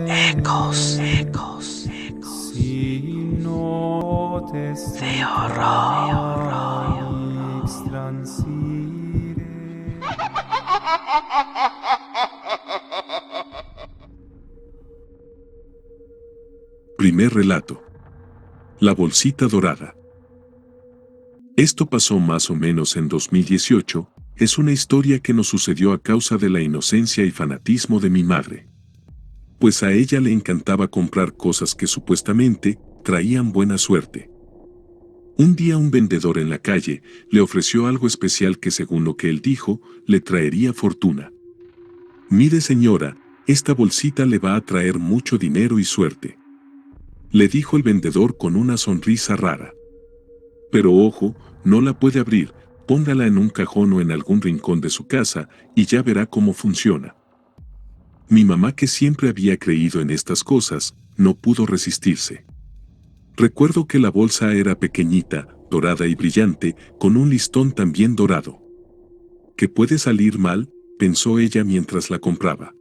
Ecos, ecos, ecos. De horror. Primer relato. La bolsita dorada. Esto pasó más o menos en 2018, es una historia que nos sucedió a causa de la inocencia y fanatismo de mi madre. Pues a ella le encantaba comprar cosas que supuestamente traían buena suerte. Un día un vendedor en la calle le ofreció algo especial que según lo que él dijo, le traería fortuna. Mire señora, esta bolsita le va a traer mucho dinero y suerte. Le dijo el vendedor con una sonrisa rara. Pero ojo, no la puede abrir, póngala en un cajón o en algún rincón de su casa y ya verá cómo funciona. Mi mamá, que siempre había creído en estas cosas, no pudo resistirse. Recuerdo que la bolsa era pequeñita, dorada y brillante, con un listón también dorado. ¿Qué puede salir mal?, pensó ella mientras la compraba.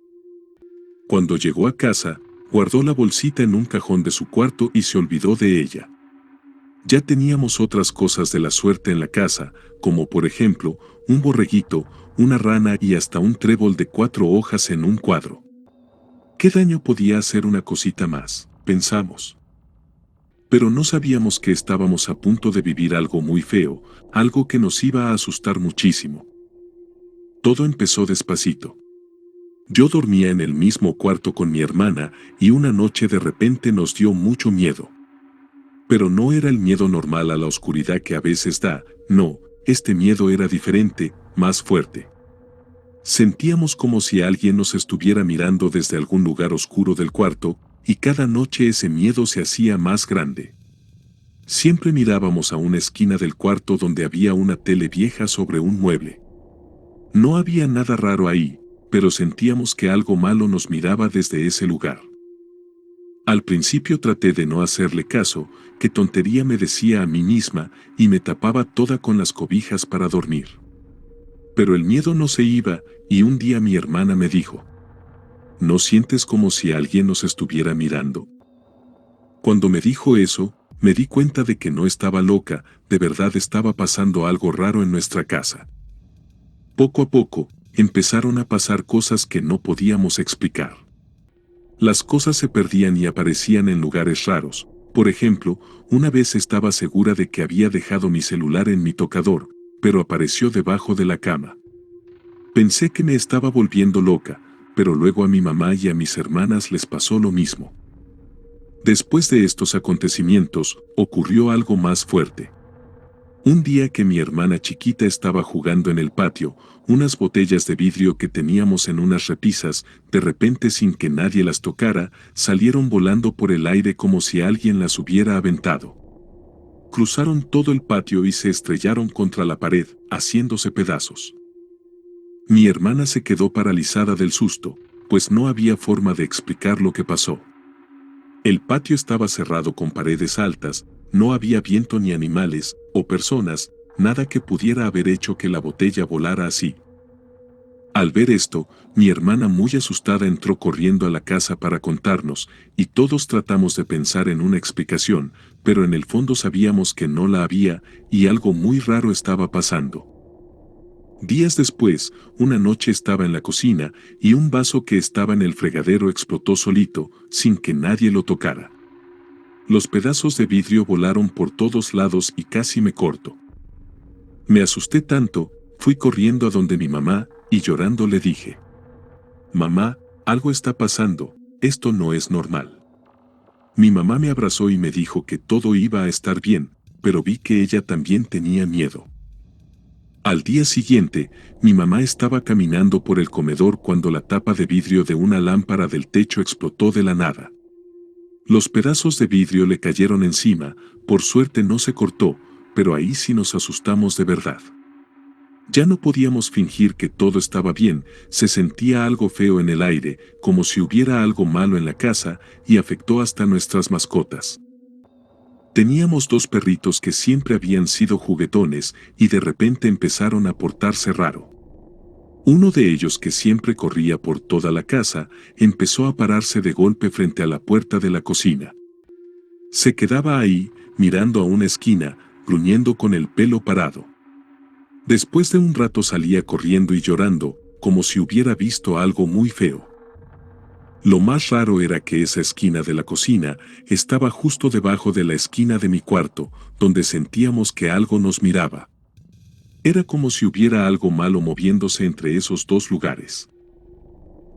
Cuando llegó a casa, guardó la bolsita en un cajón de su cuarto y se olvidó de ella. Ya teníamos otras cosas de la suerte en la casa, como por ejemplo, un borreguito, una rana y hasta un trébol de 4 hojas en un cuadro. ¿Qué daño podía hacer una cosita más?, pensamos. Pero no sabíamos que estábamos a punto de vivir algo muy feo, algo que nos iba a asustar muchísimo. Todo empezó despacito. Yo dormía en el mismo cuarto con mi hermana y una noche de repente nos dio mucho miedo. Pero no era el miedo normal a la oscuridad que a veces da, no, este miedo era diferente, más fuerte. Sentíamos como si alguien nos estuviera mirando desde algún lugar oscuro del cuarto, y cada noche ese miedo se hacía más grande. Siempre mirábamos a una esquina del cuarto donde había una tele vieja sobre un mueble. No había nada raro ahí, pero sentíamos que algo malo nos miraba desde ese lugar. Al principio traté de no hacerle caso, qué tontería me decía a mí misma, y me tapaba toda con las cobijas para dormir. Pero el miedo no se iba, y un día mi hermana me dijo: ¿no sientes como si alguien nos estuviera mirando? Cuando me dijo eso, me di cuenta de que no estaba loca, de verdad estaba pasando algo raro en nuestra casa. Poco a poco, empezaron a pasar cosas que no podíamos explicar. Las cosas se perdían y aparecían en lugares raros. Por ejemplo, una vez estaba segura de que había dejado mi celular en mi tocador, pero apareció debajo de la cama. Pensé que me estaba volviendo loca, pero luego a mi mamá y a mis hermanas les pasó lo mismo. Después de estos acontecimientos, ocurrió algo más fuerte. Un día que mi hermana chiquita estaba jugando en el patio, unas botellas de vidrio que teníamos en unas repisas, de repente sin que nadie las tocara, salieron volando por el aire como si alguien las hubiera aventado. Cruzaron todo el patio y se estrellaron contra la pared, haciéndose pedazos. Mi hermana se quedó paralizada del susto, pues no había forma de explicar lo que pasó. El patio estaba cerrado con paredes altas, no había viento ni animales, o personas, nada que pudiera haber hecho que la botella volara así. Al ver esto, mi hermana muy asustada entró corriendo a la casa para contarnos, y todos tratamos de pensar en una explicación, pero en el fondo sabíamos que no la había, y algo muy raro estaba pasando. Días después, una noche estaba en la cocina, y un vaso que estaba en el fregadero explotó solito, sin que nadie lo tocara. Los pedazos de vidrio volaron por todos lados y casi me corto. Me asusté tanto, fui corriendo a donde mi mamá, y llorando le dije: «Mamá, algo está pasando, esto no es normal». Mi mamá me abrazó y me dijo que todo iba a estar bien, pero vi que ella también tenía miedo. Al día siguiente, mi mamá estaba caminando por el comedor cuando la tapa de vidrio de una lámpara del techo explotó de la nada. Los pedazos de vidrio le cayeron encima, por suerte no se cortó, pero ahí sí nos asustamos de verdad. Ya no podíamos fingir que todo estaba bien, se sentía algo feo en el aire, como si hubiera algo malo en la casa, y afectó hasta nuestras mascotas. Teníamos 2 perritos que siempre habían sido juguetones y de repente empezaron a portarse raro. Uno de ellos, que siempre corría por toda la casa, empezó a pararse de golpe frente a la puerta de la cocina. Se quedaba ahí, mirando a una esquina, gruñendo con el pelo parado. Después de un rato salía corriendo y llorando, como si hubiera visto algo muy feo. Lo más raro era que esa esquina de la cocina estaba justo debajo de la esquina de mi cuarto, donde sentíamos que algo nos miraba. Era como si hubiera algo malo moviéndose entre esos dos lugares.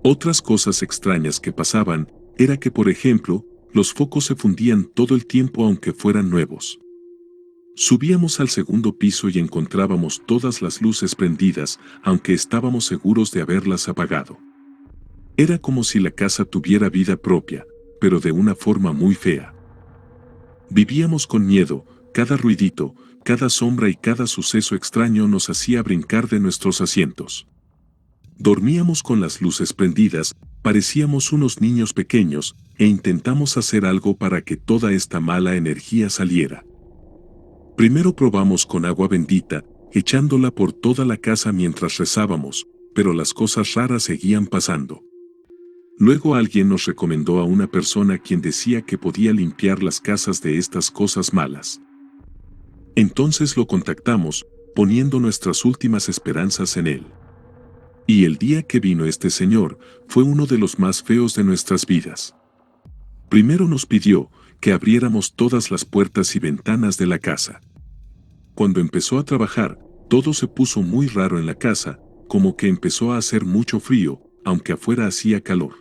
Otras cosas extrañas que pasaban era que, por ejemplo, los focos se fundían todo el tiempo aunque fueran nuevos. Subíamos al segundo piso y encontrábamos todas las luces prendidas, aunque estábamos seguros de haberlas apagado. Era como si la casa tuviera vida propia, pero de una forma muy fea. Vivíamos con miedo, cada ruidito, cada sombra y cada suceso extraño nos hacía brincar de nuestros asientos. Dormíamos con las luces prendidas, parecíamos unos niños pequeños, e intentamos hacer algo para que toda esta mala energía saliera. Primero probamos con agua bendita, echándola por toda la casa mientras rezábamos, pero las cosas raras seguían pasando. Luego alguien nos recomendó a una persona quien decía que podía limpiar las casas de estas cosas malas. Entonces lo contactamos, poniendo nuestras últimas esperanzas en él. Y el día que vino este señor, fue uno de los más feos de nuestras vidas. Primero nos pidió que abriéramos todas las puertas y ventanas de la casa. Cuando empezó a trabajar, todo se puso muy raro en la casa, como que empezó a hacer mucho frío, aunque afuera hacía calor.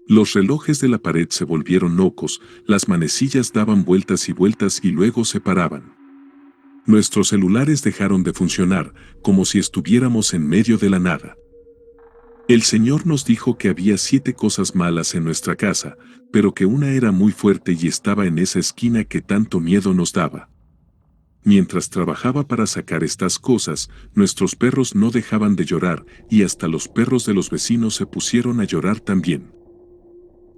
Los relojes de la pared se volvieron locos, las manecillas daban vueltas y vueltas y luego se paraban. Nuestros celulares dejaron de funcionar, como si estuviéramos en medio de la nada. El Señor nos dijo que había 7 cosas malas en nuestra casa, pero que una era muy fuerte y estaba en esa esquina que tanto miedo nos daba. Mientras trabajaba para sacar estas cosas, nuestros perros no dejaban de llorar y hasta los perros de los vecinos se pusieron a llorar también.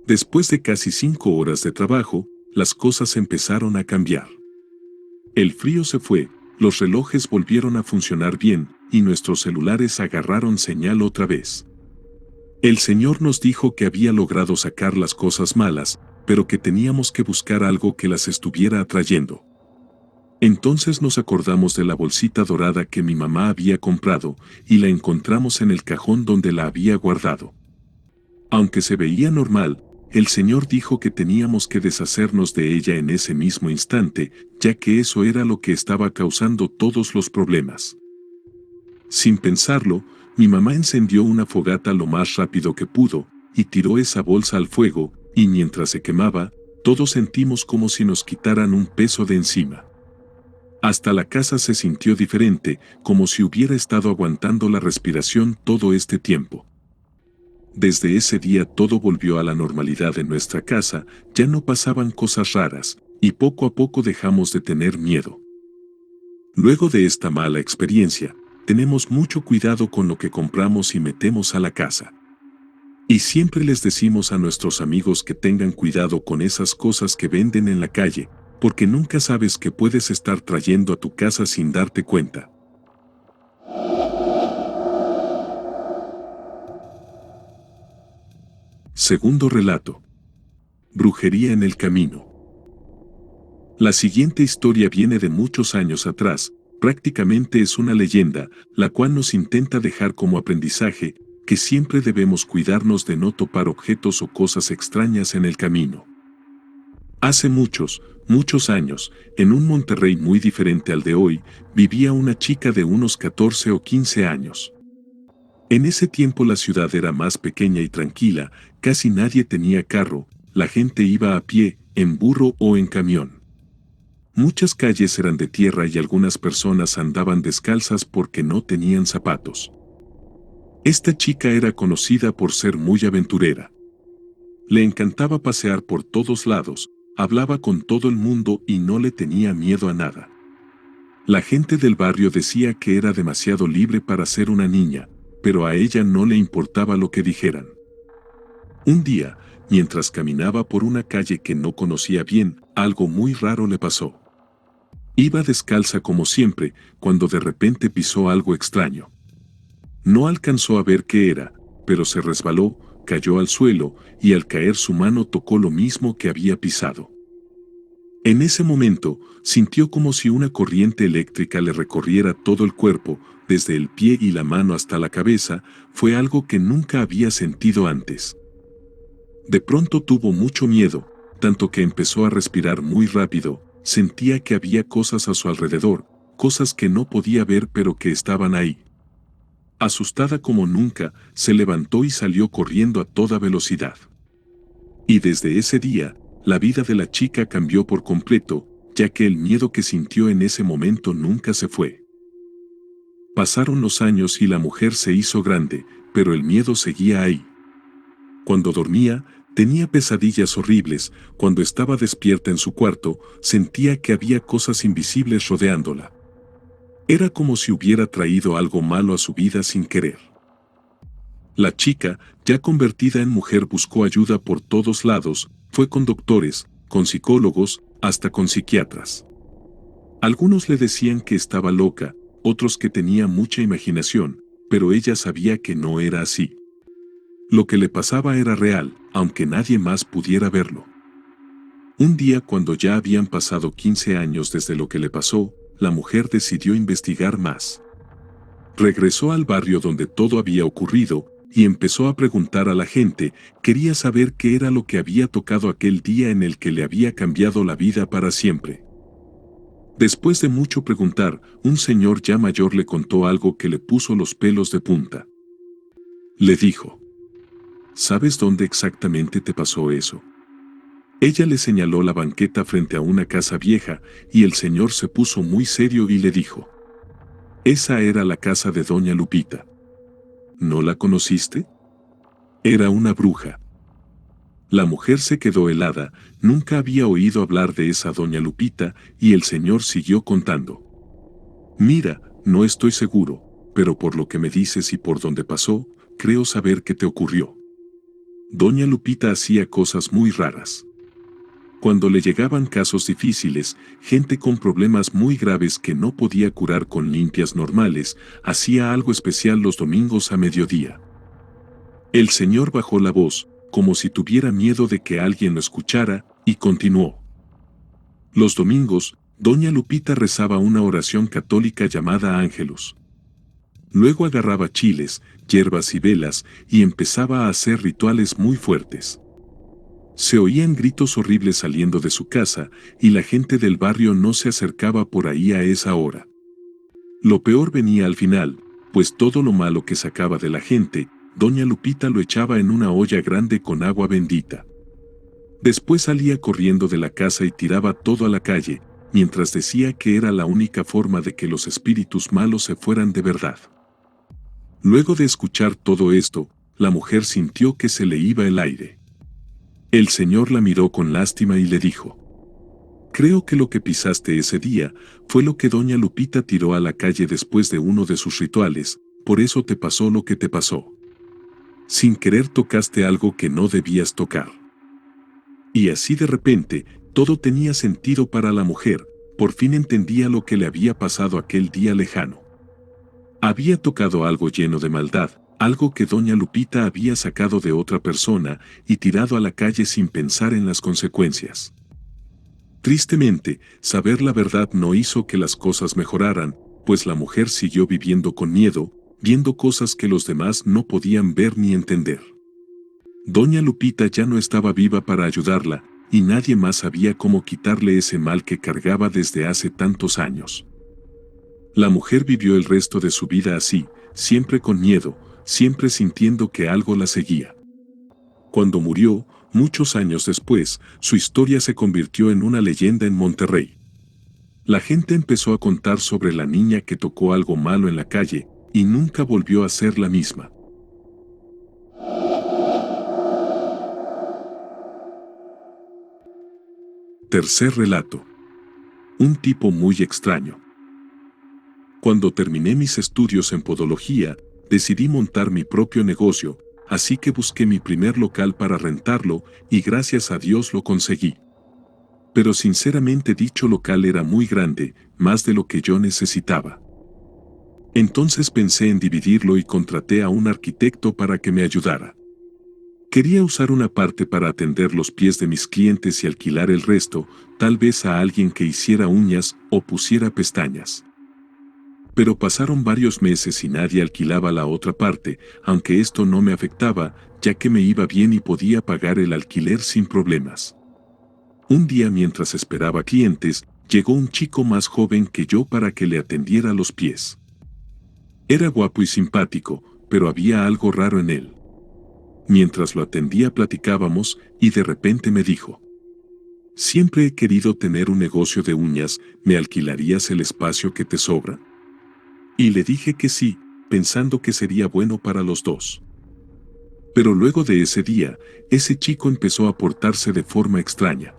Después de casi 5 horas de trabajo, las cosas empezaron a cambiar. El frío se fue, los relojes volvieron a funcionar bien y nuestros celulares agarraron señal otra vez. El Señor nos dijo que había logrado sacar las cosas malas, pero que teníamos que buscar algo que las estuviera atrayendo. Entonces nos acordamos de la bolsita dorada que mi mamá había comprado y la encontramos en el cajón donde la había guardado. Aunque se veía normal, el Señor dijo que teníamos que deshacernos de ella en ese mismo instante, ya que eso era lo que estaba causando todos los problemas. Sin pensarlo, mi mamá encendió una fogata lo más rápido que pudo y tiró esa bolsa al fuego, y mientras se quemaba, todos sentimos como si nos quitaran un peso de encima. Hasta la casa se sintió diferente, como si hubiera estado aguantando la respiración todo este tiempo. Desde ese día todo volvió a la normalidad en nuestra casa, ya no pasaban cosas raras, y poco a poco dejamos de tener miedo. Luego de esta mala experiencia, tenemos mucho cuidado con lo que compramos y metemos a la casa. Y siempre les decimos a nuestros amigos que tengan cuidado con esas cosas que venden en la calle, porque nunca sabes qué puedes estar trayendo a tu casa sin darte cuenta. Segundo relato. Brujería en el camino. La siguiente historia viene de muchos años atrás, prácticamente es una leyenda, la cual nos intenta dejar como aprendizaje que siempre debemos cuidarnos de no topar objetos o cosas extrañas en el camino. Hace muchos, muchos años, en un Monterrey muy diferente al de hoy, vivía una chica de unos 14 o 15 años. En ese tiempo la ciudad era más pequeña y tranquila, casi nadie tenía carro, la gente iba a pie, en burro o en camión. Muchas calles eran de tierra y algunas personas andaban descalzas porque no tenían zapatos. Esta chica era conocida por ser muy aventurera. Le encantaba pasear por todos lados, hablaba con todo el mundo y no le tenía miedo a nada. La gente del barrio decía que era demasiado libre para ser una niña, pero a ella no le importaba lo que dijeran. Un día, mientras caminaba por una calle que no conocía bien, algo muy raro le pasó. Iba descalza como siempre, cuando de repente pisó algo extraño. No alcanzó a ver qué era, pero se resbaló, cayó al suelo, y al caer su mano tocó lo mismo que había pisado. En ese momento, sintió como si una corriente eléctrica le recorriera todo el cuerpo, desde el pie y la mano hasta la cabeza. Fue algo que nunca había sentido antes. De pronto tuvo mucho miedo, tanto que empezó a respirar muy rápido. Sentía que había cosas a su alrededor, cosas que no podía ver pero que estaban ahí. Asustada como nunca, se levantó y salió corriendo a toda velocidad. Y desde ese día, la vida de la chica cambió por completo, ya que el miedo que sintió en ese momento nunca se fue. Pasaron los años y la mujer se hizo grande, pero el miedo seguía ahí. Cuando dormía, tenía pesadillas horribles. Cuando estaba despierta en su cuarto, sentía que había cosas invisibles rodeándola. Era como si hubiera traído algo malo a su vida sin querer. La chica, ya convertida en mujer, buscó ayuda por todos lados, fue con doctores, con psicólogos, hasta con psiquiatras. Algunos le decían que estaba loca, otros que tenía mucha imaginación, pero ella sabía que no era así. Lo que le pasaba era real, aunque nadie más pudiera verlo. Un día, cuando ya habían pasado 15 años desde lo que le pasó, la mujer decidió investigar más. Regresó al barrio donde todo había ocurrido y empezó a preguntar a la gente. Quería saber qué era lo que había tocado aquel día en el que le había cambiado la vida para siempre. Después de mucho preguntar, un señor ya mayor le contó algo que le puso los pelos de punta. Le dijo: ¿sabes dónde exactamente te pasó eso? Ella le señaló la banqueta frente a una casa vieja, y el señor se puso muy serio y le dijo: esa era la casa de doña Lupita. ¿No la conociste? Era una bruja. La mujer se quedó helada, nunca había oído hablar de esa doña Lupita, y el señor siguió contando. Mira, no estoy seguro, pero por lo que me dices y por dónde pasó, creo saber qué te ocurrió. Doña Lupita hacía cosas muy raras. Cuando le llegaban casos difíciles, gente con problemas muy graves que no podía curar con limpias normales, hacía algo especial los domingos a mediodía. El señor bajó la voz, como si tuviera miedo de que alguien lo escuchara, y continuó. Los domingos, doña Lupita rezaba una oración católica llamada Ángelus. Luego agarraba chiles, hierbas y velas, y empezaba a hacer rituales muy fuertes. Se oían gritos horribles saliendo de su casa, y la gente del barrio no se acercaba por ahí a esa hora. Lo peor venía al final, pues todo lo malo que sacaba de la gente, doña Lupita lo echaba en una olla grande con agua bendita. Después salía corriendo de la casa y tiraba todo a la calle, mientras decía que era la única forma de que los espíritus malos se fueran de verdad. Luego de escuchar todo esto, la mujer sintió que se le iba el aire. El señor la miró con lástima y le dijo: creo que lo que pisaste ese día fue lo que doña Lupita tiró a la calle después de uno de sus rituales, por eso te pasó lo que te pasó. Sin querer tocaste algo que no debías tocar. Y así de repente, todo tenía sentido para la mujer. Por fin entendía lo que le había pasado aquel día lejano. Había tocado algo lleno de maldad, algo que doña Lupita había sacado de otra persona y tirado a la calle sin pensar en las consecuencias. Tristemente, saber la verdad no hizo que las cosas mejoraran, pues la mujer siguió viviendo con miedo, viendo cosas que los demás no podían ver ni entender. Doña Lupita ya no estaba viva para ayudarla, y nadie más sabía cómo quitarle ese mal que cargaba desde hace tantos años. La mujer vivió el resto de su vida así, siempre con miedo, siempre sintiendo que algo la seguía. Cuando murió, muchos años después, su historia se convirtió en una leyenda en Monterrey. La gente empezó a contar sobre la niña que tocó algo malo en la calle, y nunca volvió a ser la misma. Tercer relato. Un tipo muy extraño. Cuando terminé mis estudios en podología, decidí montar mi propio negocio, así que busqué mi primer local para rentarlo, y gracias a Dios lo conseguí. Pero sinceramente dicho local era muy grande, más de lo que yo necesitaba. Entonces pensé en dividirlo y contraté a un arquitecto para que me ayudara. Quería usar una parte para atender los pies de mis clientes y alquilar el resto, tal vez a alguien que hiciera uñas o pusiera pestañas. Pero pasaron varios meses y nadie alquilaba la otra parte, aunque esto no me afectaba, ya que me iba bien y podía pagar el alquiler sin problemas. Un día mientras esperaba clientes, llegó un chico más joven que yo para que le atendiera los pies. Era guapo y simpático, pero había algo raro en él. Mientras lo atendía platicábamos y de repente me dijo: «Siempre he querido tener un negocio de uñas, ¿me alquilarías el espacio que te sobra?». Y le dije que sí, pensando que sería bueno para los dos. Pero luego de ese día, ese chico empezó a portarse de forma extraña.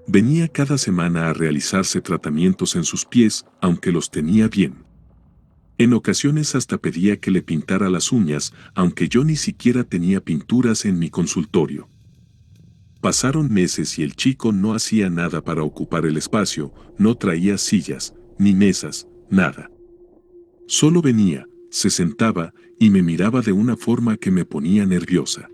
Venía cada semana a realizarse tratamientos en sus pies, aunque los tenía bien. En ocasiones hasta pedía que le pintara las uñas, aunque yo ni siquiera tenía pinturas en mi consultorio. Pasaron meses y el chico no hacía nada para ocupar el espacio, no traía sillas, ni mesas, nada. Solo venía, se sentaba y me miraba de una forma que me ponía nerviosa.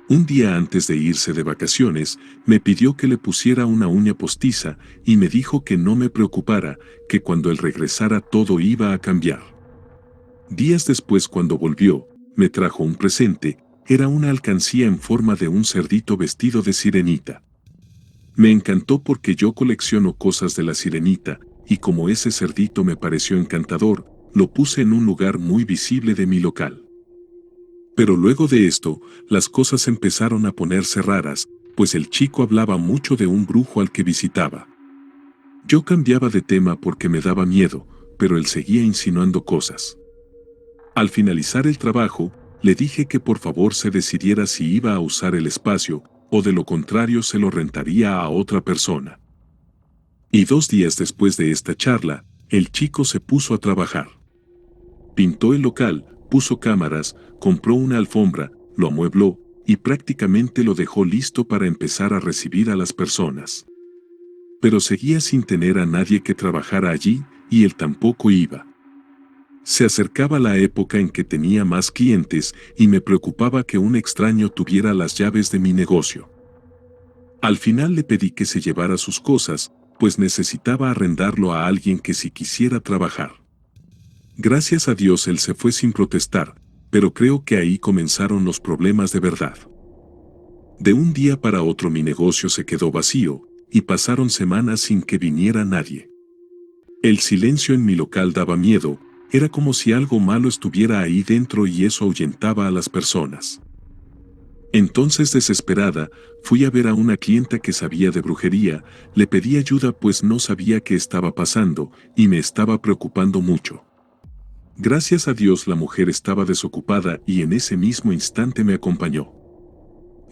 Un día antes de irse de vacaciones, me pidió que le pusiera una uña postiza y me dijo que no me preocupara, que cuando él regresara todo iba a cambiar. Días después, cuando volvió, me trajo un presente, era una alcancía en forma de un cerdito vestido de sirenita. Me encantó porque yo colecciono cosas de la sirenita, y como ese cerdito me pareció encantador, lo puse en un lugar muy visible de mi local. Pero luego de esto, las cosas empezaron a ponerse raras, pues el chico hablaba mucho de un brujo al que visitaba. Yo cambiaba de tema porque me daba miedo, pero él seguía insinuando cosas. Al finalizar el trabajo, le dije que por favor se decidiera si iba a usar el espacio, o de lo contrario se lo rentaría a otra persona. Y 2 días después de esta charla, el chico se puso a trabajar. Pintó el local, puso cámaras, compró una alfombra, lo amuebló, y prácticamente lo dejó listo para empezar a recibir a las personas. Pero seguía sin tener a nadie que trabajara allí, y él tampoco iba. Se acercaba la época en que tenía más clientes y me preocupaba que un extraño tuviera las llaves de mi negocio. Al final le pedí que se llevara sus cosas, pues necesitaba arrendarlo a alguien que sí quisiera trabajar. Gracias a Dios él se fue sin protestar, pero creo que ahí comenzaron los problemas de verdad. De un día para otro mi negocio se quedó vacío, y pasaron semanas sin que viniera nadie. El silencio en mi local daba miedo, era como si algo malo estuviera ahí dentro y eso ahuyentaba a las personas. Entonces, desesperada, fui a ver a una clienta que sabía de brujería, le pedí ayuda pues no sabía qué estaba pasando y me estaba preocupando mucho. Gracias a Dios la mujer estaba desocupada y en ese mismo instante me acompañó.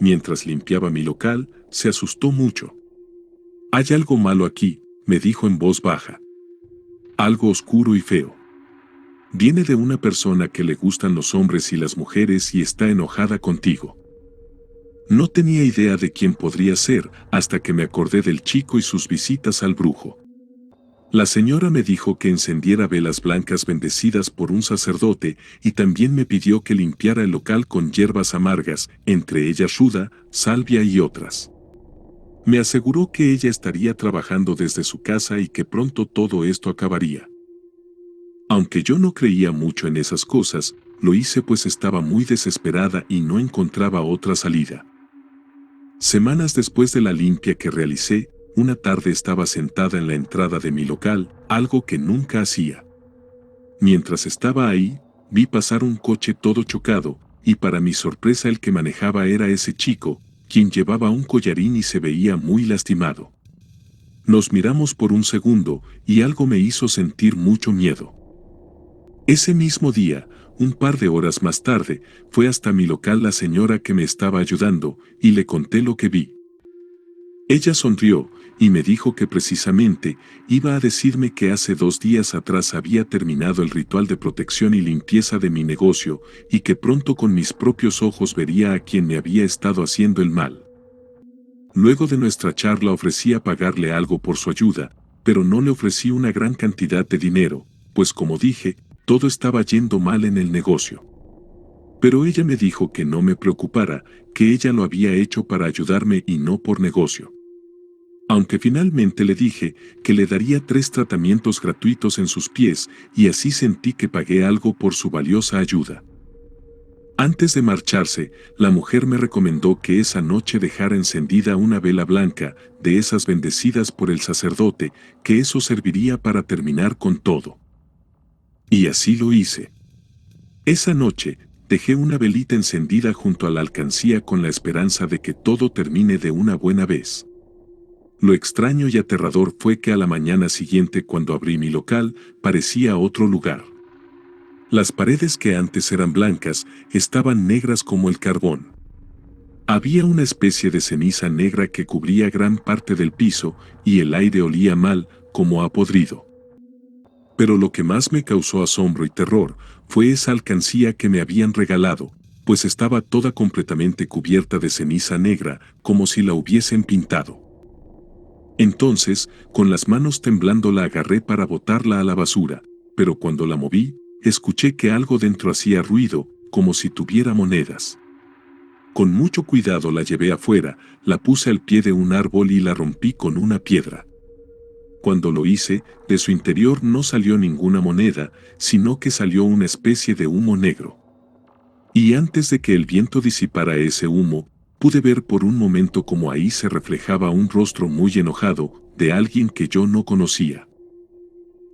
Mientras limpiaba mi local, se asustó mucho. «Hay algo malo aquí», me dijo en voz baja. «Algo oscuro y feo. Viene de una persona que le gustan los hombres y las mujeres y está enojada contigo». No tenía idea de quién podría ser hasta que me acordé del chico y sus visitas al brujo. La señora me dijo que encendiera velas blancas bendecidas por un sacerdote y también me pidió que limpiara el local con hierbas amargas, entre ellas ruda, salvia y otras. Me aseguró que ella estaría trabajando desde su casa y que pronto todo esto acabaría. Aunque yo no creía mucho en esas cosas, lo hice pues estaba muy desesperada y no encontraba otra salida. Semanas después de la limpia que realicé, una tarde estaba sentada en la entrada de mi local, algo que nunca hacía. Mientras estaba ahí, vi pasar un coche todo chocado, y para mi sorpresa el que manejaba era ese chico, quien llevaba un collarín y se veía muy lastimado. Nos miramos por un segundo, y algo me hizo sentir mucho miedo. Ese mismo día, un par de horas más tarde, fue hasta mi local la señora que me estaba ayudando, y le conté lo que vi. Ella sonrió, y me dijo que precisamente iba a decirme que hace 2 días atrás había terminado el ritual de protección y limpieza de mi negocio, y que pronto con mis propios ojos vería a quien me había estado haciendo el mal. Luego de nuestra charla ofrecí a pagarle algo por su ayuda, pero no le ofrecí una gran cantidad de dinero, pues como dije, todo estaba yendo mal en el negocio. Pero ella me dijo que no me preocupara, que ella lo había hecho para ayudarme y no por negocio. Aunque finalmente le dije que le daría 3 tratamientos gratuitos en sus pies y así sentí que pagué algo por su valiosa ayuda. Antes de marcharse, la mujer me recomendó que esa noche dejara encendida una vela blanca, de esas bendecidas por el sacerdote, que eso serviría para terminar con todo. Y así lo hice. Esa noche, dejé una velita encendida junto a la alcancía con la esperanza de que todo termine de una buena vez. Lo extraño y aterrador fue que a la mañana siguiente, cuando abrí mi local, parecía otro lugar. Las paredes que antes eran blancas estaban negras como el carbón. Había una especie de ceniza negra que cubría gran parte del piso y el aire olía mal, como a podrido. Pero lo que más me causó asombro y terror fue esa alcancía que me habían regalado, pues estaba toda completamente cubierta de ceniza negra, como si la hubiesen pintado. Entonces, con las manos temblando la agarré para botarla a la basura, pero cuando la moví, escuché que algo dentro hacía ruido, como si tuviera monedas. Con mucho cuidado la llevé afuera, la puse al pie de un árbol y la rompí con una piedra. Cuando lo hice, de su interior no salió ninguna moneda, sino que salió una especie de humo negro. Y antes de que el viento disipara ese humo, pude ver por un momento cómo ahí se reflejaba un rostro muy enojado, de alguien que yo no conocía.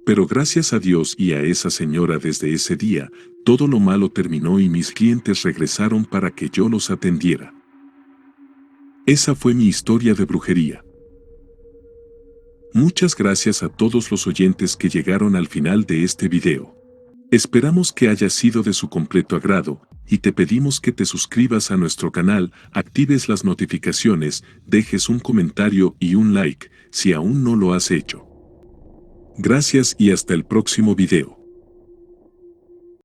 Pero gracias a Dios y a esa señora desde ese día, todo lo malo terminó y mis clientes regresaron para que yo los atendiera. Esa fue mi historia de brujería. Muchas gracias a todos los oyentes que llegaron al final de este video. Esperamos que haya sido de su completo agrado, y te pedimos que te suscribas a nuestro canal, actives las notificaciones, dejes un comentario y un like, si aún no lo has hecho. Gracias y hasta el próximo video.